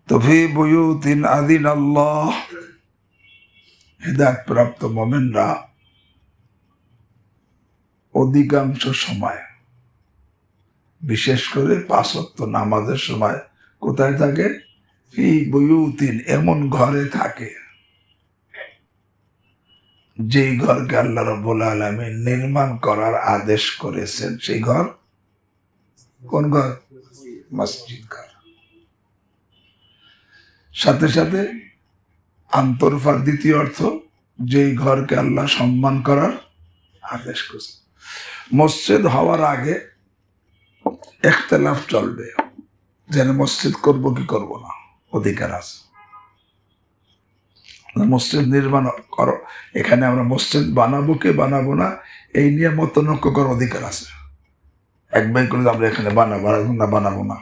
তো ফি বুয়ুতিন আযিনা আল্লাহ, হিদায়াত প্রাপ্ত মুমিনরা অধিকাংশ সময়, বিশেষ করে 5 ওয়াক্ত নামাজের সময় কোথায় থাকে? ফি বুয়ুতিন, এমন ঘরে থাকে যেই ঘরকে আল্লাহ রাব্বুল আলামিন নির্মাণ করার আদেশ করেছেন। সেই ঘর কোন ঘর? মসজিদ ঘর। সাথে সাথে আন্তরফার দ্বিতীয় অর্থ, যেই ঘরকে আল্লাহ সম্মান করার আদেশ করেছেন। মসজিদ হওয়ার আগে ইখতিলাফ চলবে, যেন মসজিদ করব কি করব না, অধিকার আছে। মসজিদ নির্মাণ করো, এখানে আমরা মসজিদ বানাবো কি বানাবো না এই নিয়ে মতনৈক্য করার অধিকার আছে। এক ভাই করে আমরা এখানে বানাবো না বানাবো না,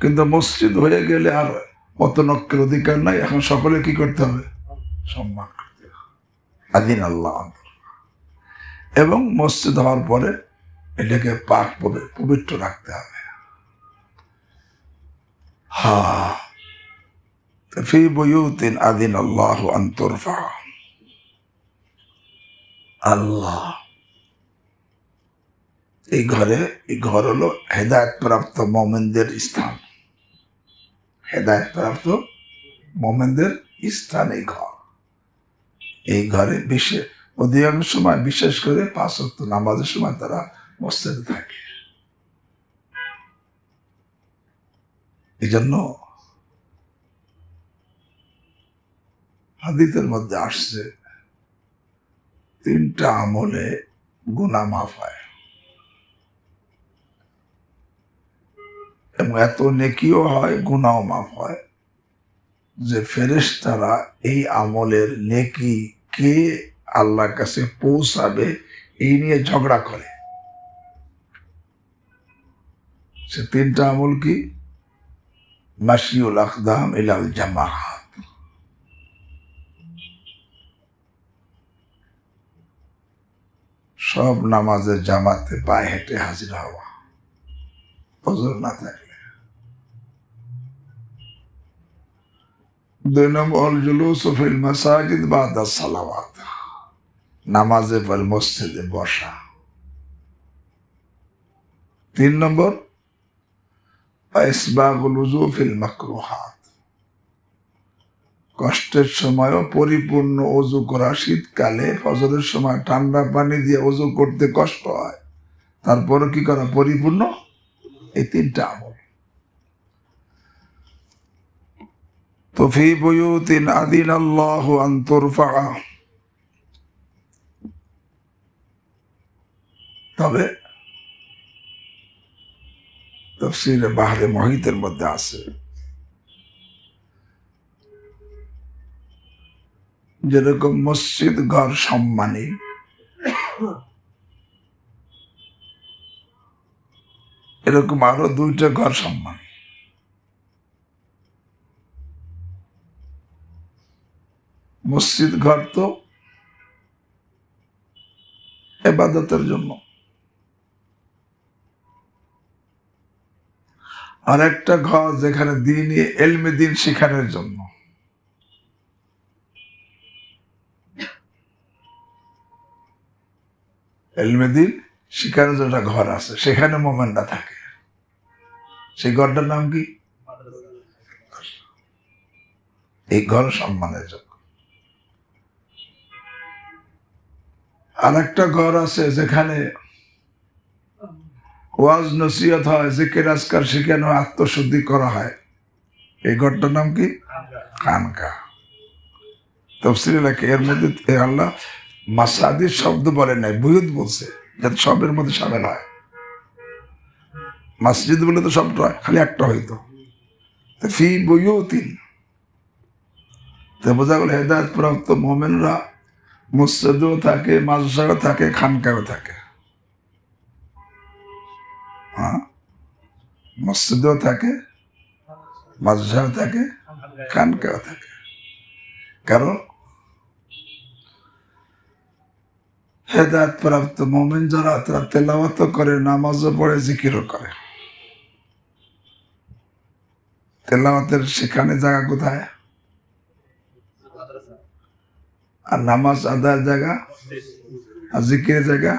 কিন্তু মসজিদ হয়ে গেলে আর মতনৈক্যের অধিকার নাই। এখন সকলে কি করতে হবে? সম্মান করতে হবে। আদিন আল্লাহ, এবং মসজিদ হওয়ার পরে এটাকে পাক পবিত্র রাখতে হবে। ফি বুয়ুতিন আযিনা আল্লাহু আন তুরফা, আল্লাহ এই ঘর হলো হেদায়েত প্রাপ্ত মুমিনদের স্থান। হেদায়েত প্রাপ্ত মুমিনদের স্থান এই ঘরে অধিকাংশ সময়, বিশেষ করে 5 ওয়াক্ত নামাজের সময় তারা মসজিদে থাকে। এই জন্য হাদিসের মধ্যে আসছে 3টা আমলে গুনাহ মাফ হয়। এবং এত নেকিও হয়, গুনাও মাফ হয় যে ফেরেশতারা এই আমলের নেকি কে আল্লাহর কাছে পৌঁছাবে এই নিয়ে ঝগড়া করে। সে তিনটা আমল কি? মাশিউল আকদাম ইলাল জামাআত, সব নামাজের জামাতে পায়ে হেঁটে হাজির হওয়া, ফজর না থাকলে। 2 নম্বর জুলুস ফিল মাসাজিদ বাদা সালাওয়াত, নামাজের পর মসজিদে বসা। 3 নম্বর ইসবাগুল উযু ফিল মাকরুহাত, কষ্টের সময়ও পরিপূর্ণ ওযু করা। শীতকালে ফজরের সময় ঠান্ডা পানি দিয়ে ওযু করতে কষ্ট হয়, তারপরে কি করা? পরিপূর্ণ। এই 3টা আমল। তো ফি বুয়ুতিন আযিনাল্লাহু আন তুরফা, তবে তাফসীরে বাহরে মুহিতের মধ্যে আছে যেরকম মসজিদ ঘর সম্মানী, এরকম আরো 2টা ঘর সম্মানী। মসজিদ ঘর তো ইবাদতের জন্য, আর একটা ঘর যেখানে দ্বীনি ইলমে দ্বীন শিখানোর জন্য। ইলমে দ্বীন শিখানোর জন্য একটা ঘর আছে, সেখানে মোমেনরা থাকে। সেই ঘরটার নাম কি? এই ঘর সম্মানের জন্য। আর একটা ঘর আছে যেখানে ওয়াজ নসিহত হয়, জিকির আজকার শিখানো হয়, আত্মশুদ্ধি করা হয়। এই ঘরটার নাম কি? খানকাহ। তাফসীরে লেখে এর মধ্যে আল্লাহ মাসাজিদ শব্দ বলে নাই, বুয়ুত বলছে, যাতে সবের মধ্যে শামিল হয়। মসজিদ বলে তো সবটা, খালি একটা হইতো। ফি বুয়ুতিন, তো বোঝা গেল হেদায়েত প্রাপ্ত মুমিনরা মসজিদেও থাকে, মাদ্রাসাও থাকে, খানকাও থাকে। হ্যাঁ, মসজিদেও থাকে, মাদ্রাসাও থাকে, খানকাও থাকে। কারণ হেদায়েত প্রাপ্ত মুমিন যারা, তারা তেলাওয়াত করে, নামাজও পড়ে, জিকিরও করে। তেলাওয়াতের সেখানে জায়গা কোথায়? আর নামাজ আদায়ের জায়গা, আর জিকিরের জায়গা।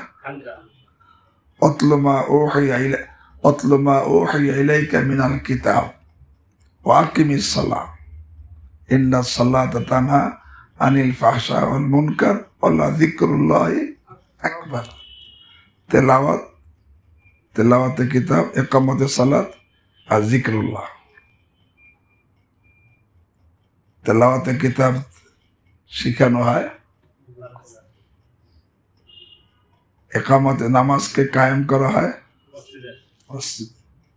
অতলু মা উহিয়া ইলাইকা মিনাল কিতাব ওয়া আকিমিস সালাহ ইন্নাস সালাতা তানহা আনিল ফাহশা ওয়াল মুনকার ওয়া যিকরুল্লাহি আকবার। তেলাওয়াতে কিতাব, ইকামতে সালাত আর যিকরুল্লাহ। তেলাওয়াতে কিতাব শিখানো হয়, ইকামতে নামাজকে কায়েম করা হয়,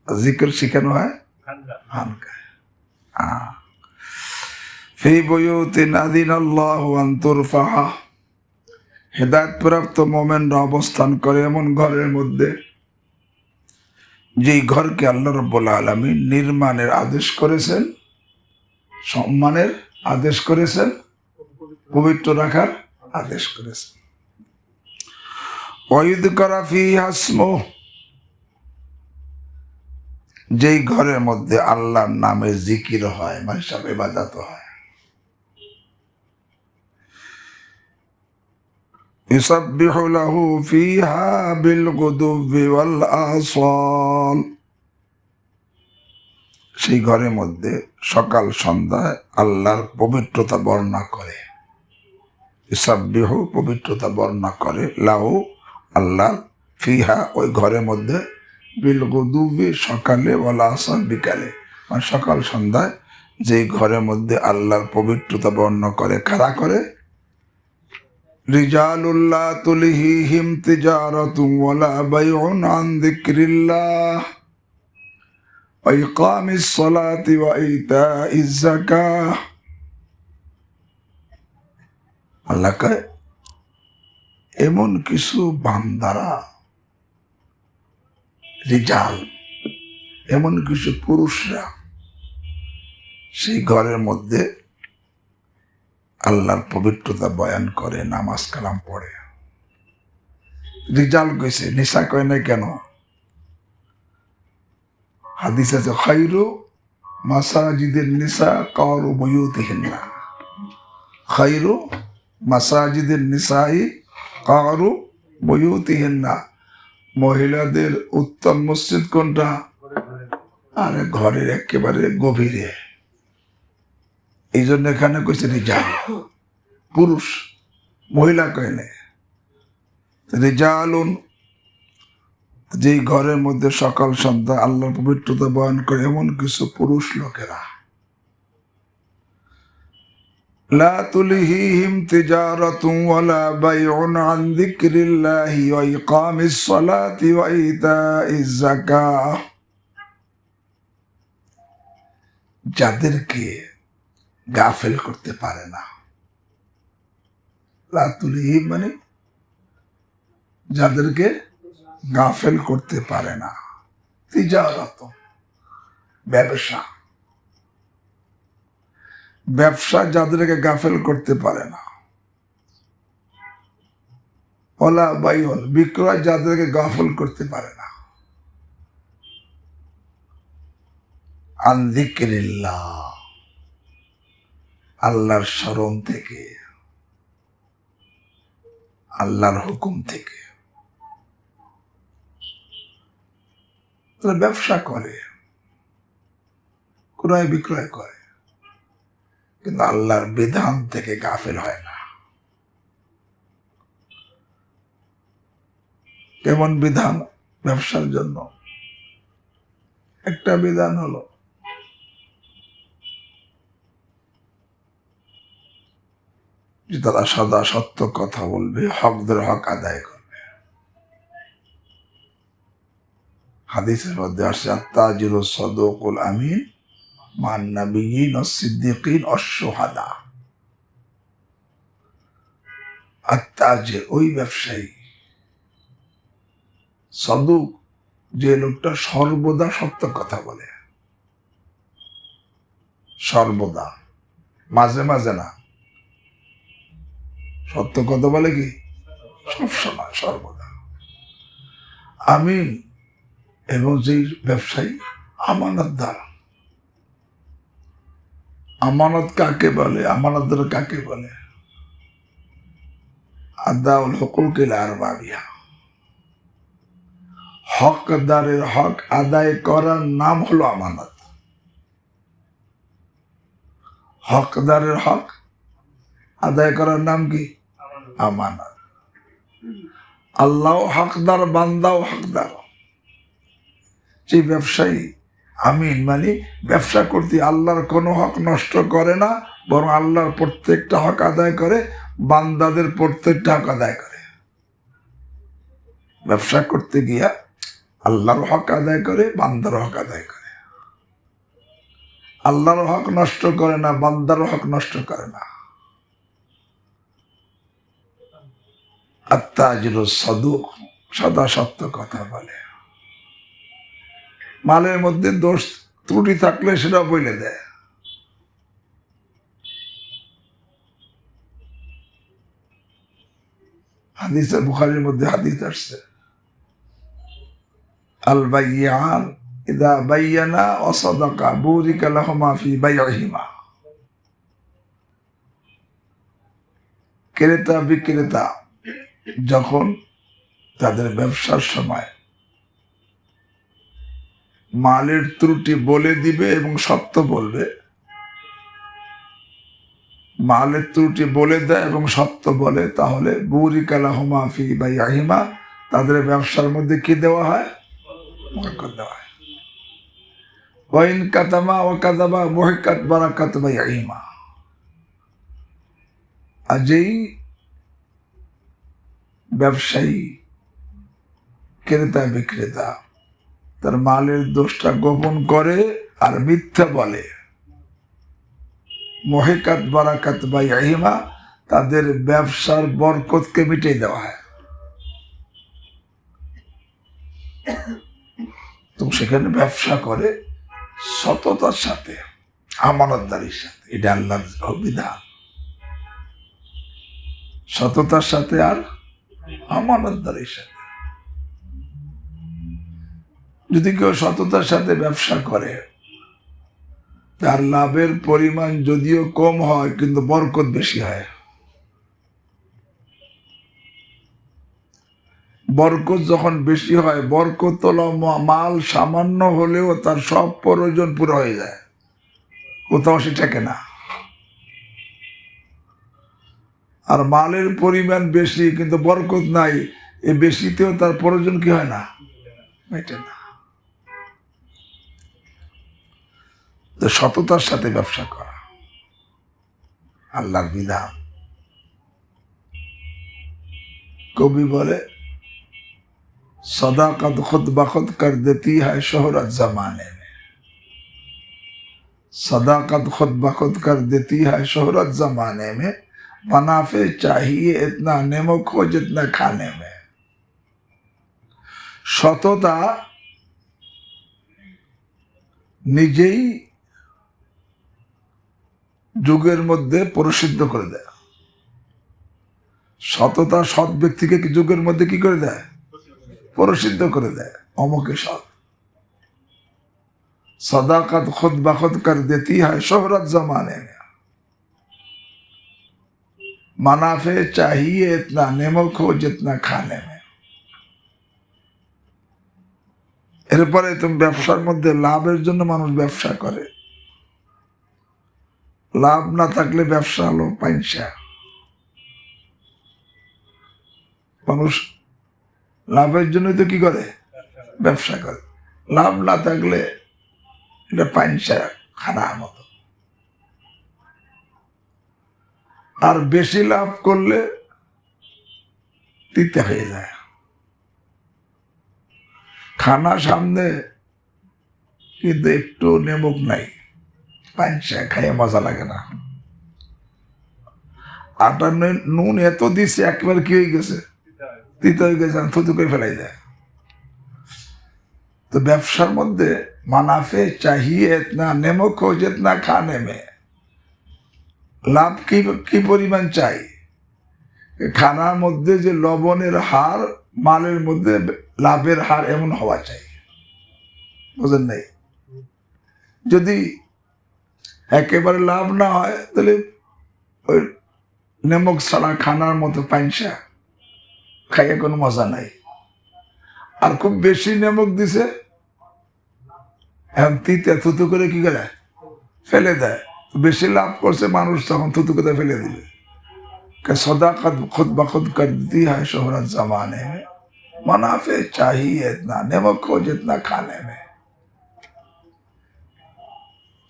জিকির শিখানো হয় খানকায়। ফি বুয়ুতিন আযিনাল্লাহু আন তুরফা, হেদায়েত প্রাপ্ত মুমিনরা অবস্থান করে এমন ঘরের মধ্যে যেই ঘরকে আল্লাহ রাব্বুল আলামিন নির্মাণের আদেশ করেছেন, সম্মানের আদেশ করেছেন, পবিত্র রাখার আদেশ করেছেন। ওয়ায়ুযকারা ফীহা ইসমুহু, যেই ঘরের মধ্যে আল্লাহর নামে জিকির হয়, মানে সব ইবাদত হয়। ইউসাব্বিহু লাহু ফীহা বিল গুদুব্বি ওয়াল আসাল, সেই ঘরের মধ্যে সকাল সন্ধ্যায় আল্লাহর পবিত্রতা বর্ণনা করে। ইউসাব্বিহু, পবিত্রতা বর্ণনা করে, লাহু, আল্লাহ, ফিহা, ওই ঘরের মধ্যে, বিল গুদুব্বি, সকালে, ওয়াল আসাল, বিকালে, মানে সকাল সন্ধ্যায় যেই ঘরের মধ্যে আল্লাহর পবিত্রতা বর্ণনা করে। কারা করে? রিজালুল্লাহ তুলহিহিম তিজারাতুন ওয়ালা বাইউন আন যিকরিল্লাহ, وإقام الصلاة وإيتاء الزكاة। আল্লাহ কয় এমন কিছু বান্দারা, রিজাল, এমন কিছু পুরুষরা সেই ঘরের মধ্যে আল্লাহর পবিত্রতা বয়ান করে, নামাজ কালাম পড়ে। রিজাল কইছে, নিসা কয় না কেন? হাদিস আছে খায়রু মাসাজিদিন নিসা কারু বুয়ুতিহিন্না, খায়রু মাসাজিদিন নিসাই কারু বুয়ুতিহিন্না। মহিলাদের উত্তম মসজিদ কোনটা? আরে ঘরের একেবারে গভীরে। এই জন্য এখানে কইছে রিজাল, পুরুষ, মহিলা কয় না। রিজালুন, যেই ঘরের মধ্যে সকাল সন্ধ্যা আল্লাহর পবিত্রতা বয়ান করে এমন কিছু পুরুষ লোকেরা। লা তুলহিহিম তিজারাতুন ওয়ালা বাইউন আন যিকরিল্লাহি ওয়া ইকামিস সালাতি ওয়া ইতাইজ যাকাহ। যাদেরকে গাফেল করতে পারে না, লা তুলহিহিম মানে যাদেরকে গাফেল করতে পারে না। তিজারাত, ব্যবসা, ব্যবসা যাদেরকে গাফেল করতে পারে না। ওলা বাইউন, বিক্রয় যাদেরকে গাফেল করতে পারে না। আন যিকরিল্লাহ, আল্লাহর স্মরণ থেকে, আল্লাহর হুকুম থেকে। তারা ব্যবসা করে, ক্রয় বিক্রয় করে, কিন্তু আল্লাহর বিধান থেকে গাফেল হয় না। কেমন বিধান ব্যবসার জন্য? একটা বিধান হলো যে তারা সদা সত্য কথা বলবে, হকদের হক আদায় করবে। হাদিসের মধ্যে আসছে আত্তাজিরু সাদুকুল আমিন মান নাবিয়িন ওয়াস সিদ্দিকিন ওয়াস শুহাদা। আত্তাজির ওই ব্যবসায়ী, সাদুক যে লোকটা সর্বদা সত্য কথা বলে, সর্বদা, মাঝে মাঝে না। সত্য কথা বলে কি? সবসময়, সর্বদা। আমিন, এবং যেই ব্যবসায়ী আমানতদার। আমানত কাকে বলে? আমানতদার কাকে বলে? আদাউল হুকুক ইলা আরবাবিহা, হকদারের হক আদায় করার নাম হলো আমানত। হকদারের হক আদায় করার নাম কি? আমানত। আল্লাহ হকদার, বান্দাও হকদার। যে ব্যবসায়ী আমিন মানে ব্যবসা করতে আল্লাহর কোনো হক নষ্ট করে না, বরং আল্লাহর প্রত্যেকটা হক আদায় করে, বান্দাদের প্রত্যেকটা হক আদায় করে। ব্যবসা করতে গিয়া আল্লাহর হক আদায় করে, বান্দার হক আদায় করে। আল্লাহর হক নষ্ট করে না, বান্দার হক নষ্ট করে না। আত্তাজিরু সাদুক, সদা সত্য কথা বলে। মালের মধ্যে দোষ ত্রুটি থাকলে সেটা বলে দেয়। হাদিসে বুখারীর মধ্যে হাদিস আসছে, আল বাইয়ান ইদা বাইয়ানা ওয়া সাদাকা বুরিকা লাহুমা ফি বাইইহিমা। ক্রেতা বিক্রেতা যখন তাদের ব্যবসার সময় মালের ত্রুটি বলে দিবে এবং সত্য বলবে, মালের ত্রুটি বলে দেয় এবং সত্য বলে, তাহলে বুরিকা লাহুমা ফি বাইইহিমা, তাদের ব্যবসার মধ্যে কি দেওয়া হয়? বরকত দেওয়া হয়। ওয়াইন কাতামা ওয়া কাযাবা মুহিকাত বারাকাত বাইইহিমা। আর যেই ব্যবসায়ী, ক্রেতা বিক্রেতা তার মালের দোষটা গোপন করে আর মিথ্যা বলে। মহিকাত বারাকাত বাইহিমা, তাদের ব্যবসার বরকতকে মিটিয়ে দেওয়া হয়। তুমি সেখানে ব্যবসা করে সততার সাথে, আমানতদারির সাথে, এটা আল্লাহর বিধান। সততার সাথে আর আমানতদারির সাথে। যদি কেউ সততার সাথে ব্যবসা করে, তার লাভের পরিমাণ যদিও কম হয় কিন্তু বরকত বেশি হয়। বরকত যখন বেশি হয়, বরকত মাল সামান্য হলেও তার সব প্রয়োজন পুরো হয়ে যায়, কোথাও সে ঠেকে না। আর মালের পরিমাণ বেশি কিন্তু বরকত নাই, এই বেশিতেও তার প্রয়োজন কি হয় না, মেটে না। তো সততার সাথে ব্যবসা করা আল্লাহর বিধান। কবি বলে, सदाकत खुद बखुद कर देती है शोहरत जमाने में। सदाकत खुद बखुद कर देती है शोहरत जमाने में, मुनाफे चाहिए इतना नमक हो जितना खाने में। সততা নিজেই যুগের মধ্যে প্রসিদ্ধ করে দেয়। সততা সৎ ব্যক্তিকে যুগের মধ্যে কি করে দেয়, প্রসিদ্ধ করে দেয়। অমুকে সৎ। सदाकत खुद बखुद कर देती है शोहरत जमाने में, मुनाफे चाहिए इतना नमक हो जितना खाने में। এরপরে তুমি ব্যবসার মধ্যে লাভের জন্য মানুষ ব্যবসা করে। লাভ না থাকলে ব্যবসা হলো পাইনসা। মানুষ লাভের জন্য তো কি করে, ব্যবসা করে। লাভ না থাকলে এটা পাইনসা খানার মতো। আর বেশি লাভ করলে তিতে হয়ে যায়। খানা সামনে কিন্তু একটু নেমুক নাই, পাইনসা খাইয়ে মজা লাগে না। আটা নুন এত দিচ্ছে একবার কি হয়ে গেছে, তিতে হয়ে গেছে, থুতু করে ফেলাই দেয়। তো ব্যবসার মধ্যে মুনাফে চাহিয়ে ইতনা নেমক হো জিतना খানে মে, লাভ কি পরিমাণ চাই। খানার মধ্যে যে লবণের হার, মালের মধ্যে লাভের হার এমন হওয়া চাই। বুঝেন নাই? যদি একেবারে লাভ না হয় তাহলে ওই নেমক ছাড়া খানার মতো পাইনসা খাইয়ে কোনো মজা নাই। আর খুব বেশি নেমক দিছে, এখন তিতে থুতু করে কি করে ফেলে দেয়। বেশি লাভ করছে মানুষ, তখন থুতু করে ফেলে দিবে। सदाकत खुद बखुद कर देती है शोहरत जमाने में, मुनाफे चाहिए इतना नमक हो जितना खाने में।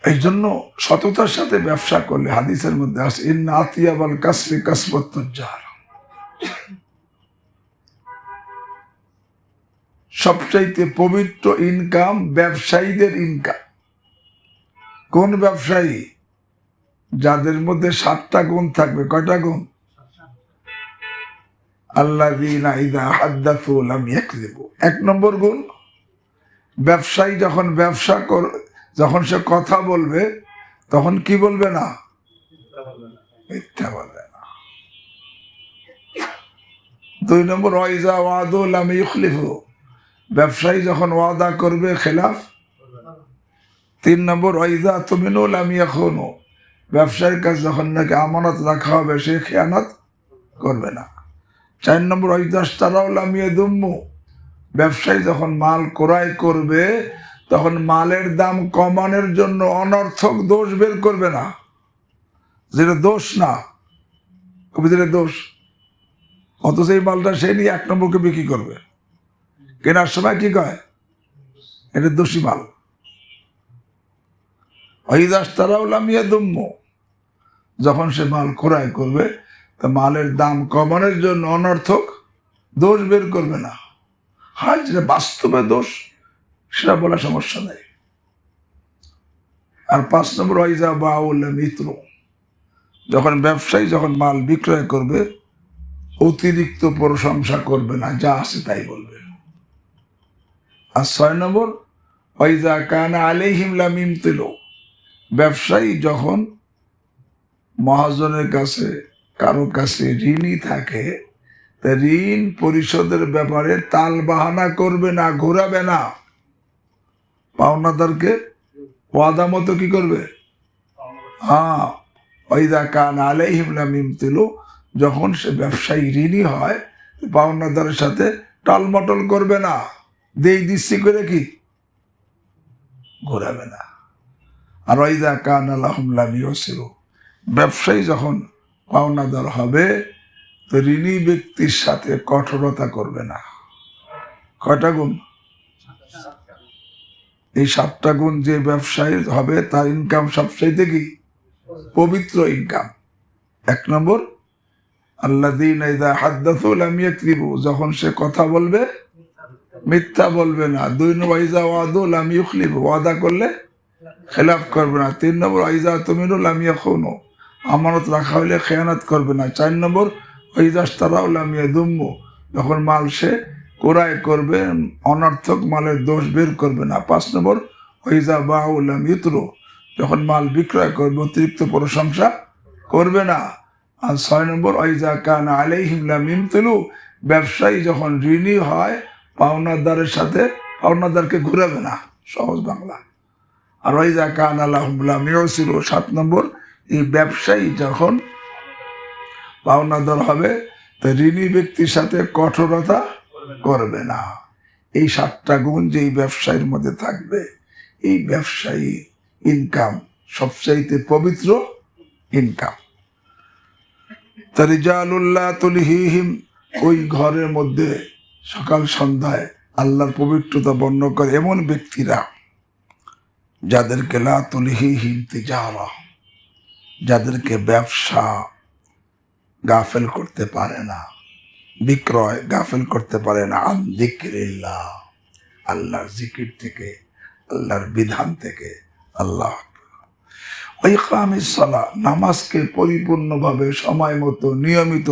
এই জন্য সততার সাথে ব্যবসা করলে হাদিসের মধ্যে আছে, ইন্না আতিয়াবাল কাসবি কাসবুত তুজ্জার, সবচাইতে পবিত্র ইনকাম ব্যবসায়ীদের ইনকাম। কোন ব্যবসায়ী? যাদের মধ্যে 7টা গুণ থাকবে। কয়টা গুণ? আল্লাযীনা ইযা হাদাসু লাম ইয়াকযিবু। 1 নম্বর গুণ, ব্যবসায়ী যখন সে কথা বলবে তখন কি বলবে না, মিথ্যা বলবে না। 2 নম্বর, ওয়াইজা ওয়াদু লাম ইখলিফু, ব্যবসায়ী যখন ওয়াদা করবে খেলাফ। 3 নম্বর, ওয়াইজা তুমিনু লাম ইয়াখুনু, ব্যবসায়ীর কাছে যখন নাকি আমানত রাখা হবে সে খেয়ানত করবে না। 4 নম্বর, ওয়াইজা ইশতারাউ লাম ইয়াদুম্মু, ব্যবসায়ী যখন মাল ক্রয় করবে তখন মালের দাম কমানোর জন্য অনর্থক দোষ বের করবে না, যেটা দোষ না, যেটা দোষ, অথচ এই মালটা সে নিয়ে 1 নম্বরকে বিক্রি করবে। কেনার সময় কি কয়, এটা দোষী মাল। যখন সে মাল ক্রয় করবে তা মালের দাম কমানোর জন্য অনর্থক দোষ বের করবে না। হ্যাঁ, যেটা বাস্তবে দোষ সেটা বলা সমস্যা নেই। আর 5 নম্বর ওয়াইজা বাউল মিত্র, যখন ব্যবসায়ী যখন মাল বিক্রয় করবে অতিরিক্ত প্রশংসা করবে না, যা আছে তাই বলবে। আর 6 নম্বর ওয়াইজা কানা আলাইহিম লাম ইমতিলু, ব্যবসায়ী যখন মহাজনের কাছে কারো কাছে ঋণী থাকে তা ঋণ পরিশোধের ব্যাপারে তাল বাহানা করবে না, ঘোরাবে না। পাওনাদারকে ওয়াদা মতো কি করবে? হ্যাঁ, ওয়াইদা কানা আলাইহিম লাম ইমতিলু, যখন সে ব্যবসায়ী ঋণী হয় পাওনাদারের সাথে টালমটল করবে না, দেই দিচ্ছি করে কি ঘোরাবে না। আর ওয়াইদা কানা লাহুম লাম ইউসিরু, ব্যবসায়ী যখন পাওনাদার হবে তো ঋণী ব্যক্তির সাথে কঠোরতা করবে না। কয়টা গুণ? এই 7টা গুণ যে ব্যবসায়ী হবে তার ইনকাম সবচাইতে কি পবিত্র ইনকাম। 1 নম্বর আল্লাযীনা ইযা হাদ্দাসু লাম ইয়াকযিবু, যখন সে কথা বলবে মিথ্যা বলবে না। 2 নম্বর ইযা ওয়াদু লাম ইউখলিফু, ওয়াদা করলে খেলাফ করবে না। 3 নম্বর ইযা তুমিনু লাম ইয়াখুনু, আমানত রাখা হলে খেয়ানত করবে না। 4 নম্বর ইযা ইশতারাউ লাম ইয়াদুম্মু, যখন মাল সে ক্রয় করবে অনর্থক মালের দোষ বের করবে না। 5 নম্বর ইযা বাউ লাম ইউতরু, যখন মাল বিক্রয় করবে অতিরিক্ত প্রশংসা করবে না। আর 6 নম্বর ইযা কানা আলাইহিম লাম ইমতিলু, ব্যবসায়ী যখন ঋণী হয় পাওনাদারের সাথে পাওনাদারকে ঘুরাবে না, সহজ বাংলা। আর ইযা কানা লাহুম লাম ইউসিরু, 7 নম্বর এই ব্যবসায়ী যখন পাওনাদার হবে তা ঋণী ব্যক্তির সাথে কঠোরতা করবে না। এই 7টা গুণ যেই ব্যবসায়ীর মধ্যে থাকবে এই ব্যবসায়ী ইনকাম সবচাইতে পবিত্র ইনকাম। তারিজালুল্লাহ তুলহিহিম, ওই ঘরের মধ্যে সকাল সন্ধ্যায় আল্লাহর পবিত্রতা বর্ণনা করে এমন ব্যক্তিরা যাদেরকে লা তুলহিহিম তিজারা, যাদেরকে ব্যবসা গাফেল করতে পারে না, বিক্রয় গাফেল করতে পারে না। আন যিকরিল্লাহ, আল্লাহর জিকির থেকে, আল্লাহর বিধান থেকে। আল্লাহ ওয়া ইকামিস সালাহ, নামাজকে পরিপূর্ণভাবে সময় মতো নিয়মিত